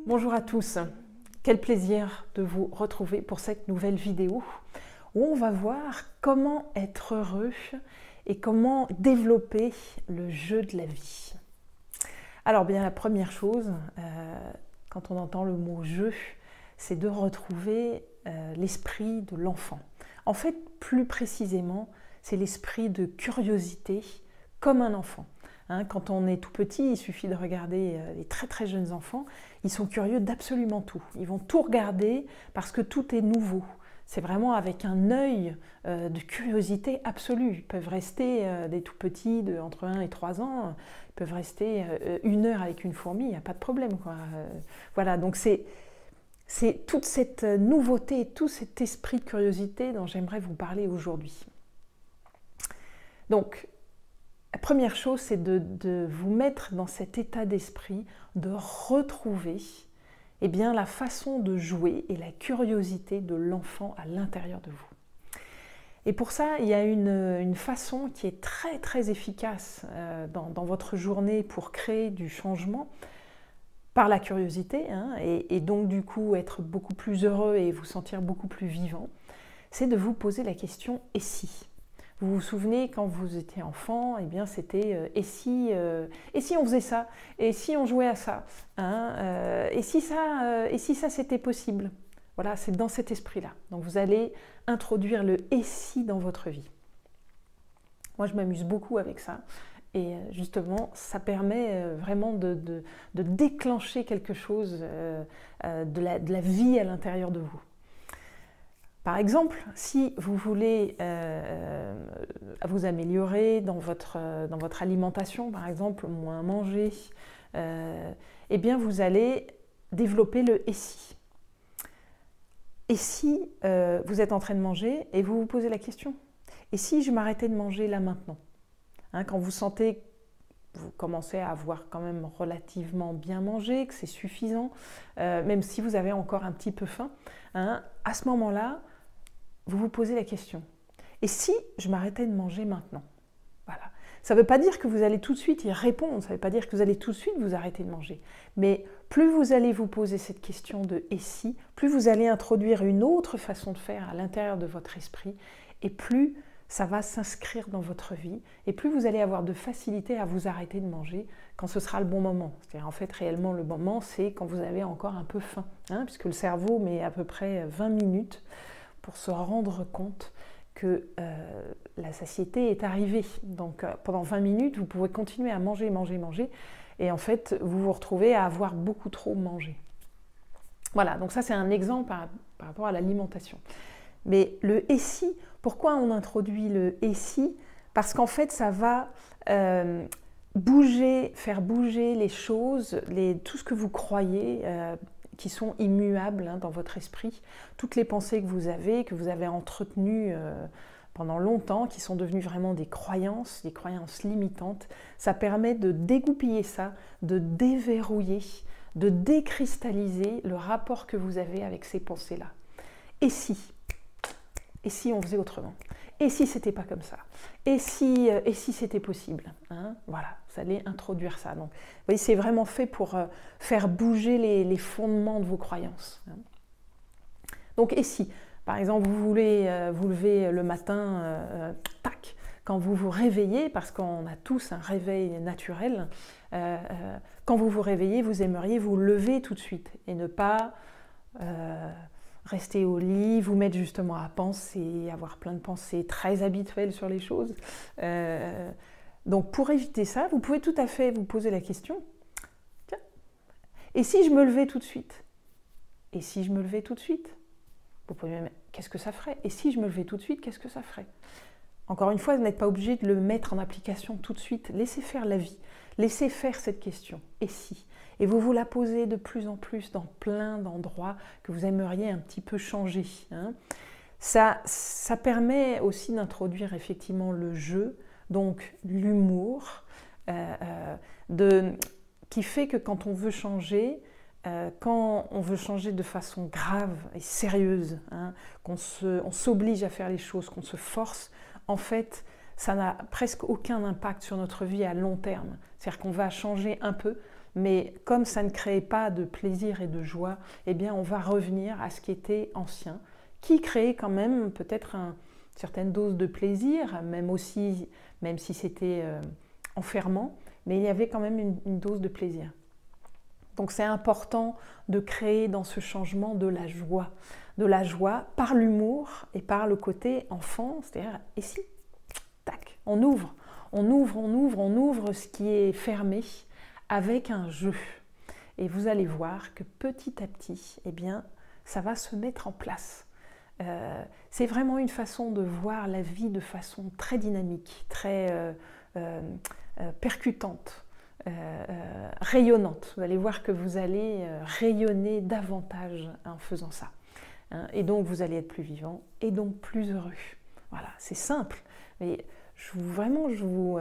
Bonjour à tous, quel plaisir de vous retrouver pour cette nouvelle vidéo où on va voir comment être heureux et comment développer le jeu de la vie. Alors bien la première chose, quand on entend le mot jeu, c'est de retrouver l'esprit de l'enfant. En fait, plus précisément, c'est l'esprit de curiosité comme un enfant. Quand on est tout petit, il suffit de regarder les très très jeunes enfants, ils sont curieux d'absolument tout. Ils vont tout regarder parce que tout est nouveau. C'est vraiment avec un œil de curiosité absolue. Ils peuvent rester des tout petits entre 1 et 3 ans, ils peuvent rester 1 heure avec une fourmi, il n'y a pas de problème, quoi. Voilà, donc c'est toute cette nouveauté, tout cet esprit de curiosité dont j'aimerais vous parler aujourd'hui. Donc, la première chose, c'est de vous mettre dans cet état d'esprit, de retrouver la façon de jouer et la curiosité de l'enfant à l'intérieur de vous. Et pour ça, il y a une façon qui est très très efficace dans votre journée pour créer du changement par la curiosité, et donc du coup être beaucoup plus heureux et vous sentir beaucoup plus vivant, c'est de vous poser la question « et si ?» Vous vous souvenez, quand vous étiez enfant, eh bien c'était et si on faisait ça? Et si on jouait à ça? Et si ça c'était possible? Voilà, c'est dans cet esprit-là. Donc vous allez introduire le « et si » dans votre vie. Moi, je m'amuse beaucoup avec ça. Et justement, ça permet vraiment de déclencher quelque chose de la vie à l'intérieur de vous. Par exemple, si vous voulez vous améliorer dans votre alimentation, par exemple, moins manger, eh bien vous allez développer le « et si ». Et si vous êtes en train de manger et vous vous posez la question « et si je m'arrêtais de manger là maintenant ?» Quand vous sentez que vous commencez à avoir quand même relativement bien mangé, que c'est suffisant, même si vous avez encore un petit peu faim, à ce moment-là, vous vous posez la question. Et si je m'arrêtais de manger maintenant? Voilà. Ça ne veut pas dire que vous allez tout de suite y répondre, ça ne veut pas dire que vous allez tout de suite vous arrêter de manger. Mais plus vous allez vous poser cette question de « et si », plus vous allez introduire une autre façon de faire à l'intérieur de votre esprit, et plus ça va s'inscrire dans votre vie, et plus vous allez avoir de facilité à vous arrêter de manger quand ce sera le bon moment. C'est-à-dire, en fait, réellement, le moment, c'est quand vous avez encore un peu faim, puisque le cerveau met à peu près 20 minutes pour se rendre compte que la satiété est arrivée. Donc pendant 20 minutes, vous pouvez continuer à manger, manger, manger, et en fait, vous vous retrouvez à avoir beaucoup trop mangé. Voilà, donc ça c'est un exemple par rapport à l'alimentation. Mais le « et si », pourquoi on introduit le « et si » Parce qu'en fait, ça va faire bouger les choses, tout ce que vous croyez, qui sont immuables dans votre esprit, toutes les pensées que vous avez entretenues pendant longtemps, qui sont devenues vraiment des croyances limitantes, ça permet de dégoupiller ça, de déverrouiller, de décristalliser le rapport que vous avez avec ces pensées-là. Et si on faisait autrement? Et si c'était pas comme ça? Et si c'était possible? Voilà, vous allez introduire ça. Donc, vous voyez, c'est vraiment fait pour faire bouger les fondements de vos croyances. Donc, et si, par exemple, vous voulez vous lever le matin, tac, quand vous vous réveillez, parce qu'on a tous un réveil naturel, quand vous vous réveillez, vous aimeriez vous lever tout de suite et ne pas rester au lit, vous mettre justement à penser, avoir plein de pensées très habituelles sur les choses. Donc pour éviter ça, vous pouvez tout à fait vous poser la question, tiens, et si je me levais tout de suite? Et si je me levais tout de suite? Vous pouvez même, qu'est-ce que ça ferait? Et si je me levais tout de suite, qu'est-ce que ça ferait? Encore une fois, vous n'êtes pas obligé de le mettre en application tout de suite. Laissez faire la vie. Laissez faire cette question. Et si? Et vous vous la posez de plus en plus dans plein d'endroits que vous aimeriez un petit peu changer. Ça permet aussi d'introduire effectivement le jeu, donc l'humour, qui fait que quand on veut changer, de façon grave et sérieuse, qu'on s'oblige à faire les choses, qu'on se force, en fait, ça n'a presque aucun impact sur notre vie à long terme. C'est-à-dire qu'on va changer un peu, mais comme ça ne crée pas de plaisir et de joie, eh bien on va revenir à ce qui était ancien, qui créait quand même peut-être une certaine dose de plaisir, même si c'était enfermant, mais il y avait quand même une dose de plaisir. Donc c'est important de créer dans ce changement de la joie par l'humour et par le côté enfant, c'est-à-dire et si, tac, on ouvre ce qui est fermé avec un jeu. Et vous allez voir que petit à petit, eh bien, ça va se mettre en place. C'est vraiment une façon de voir la vie de façon très dynamique, très percutante. Rayonnante. Vous allez voir que vous allez rayonner davantage en faisant ça. Et donc vous allez être plus vivant et donc plus heureux. Voilà, c'est simple. Mais je vous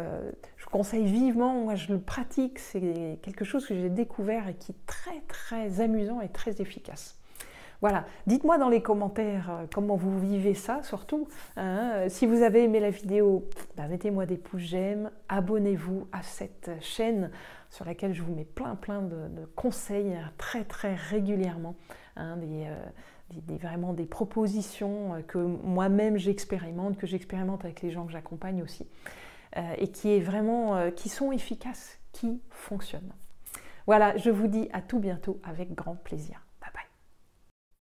conseille vivement, moi je le pratique, c'est quelque chose que j'ai découvert et qui est très très amusant et très efficace. Voilà, dites-moi dans les commentaires comment vous vivez ça, surtout. Si vous avez aimé la vidéo, mettez-moi des pouces j'aime, abonnez-vous à cette chaîne sur laquelle je vous mets plein de conseils très très régulièrement, vraiment des propositions que moi-même j'expérimente, que j'expérimente avec les gens que j'accompagne aussi, et qui sont efficaces, qui fonctionnent. Voilà, je vous dis à tout bientôt avec grand plaisir.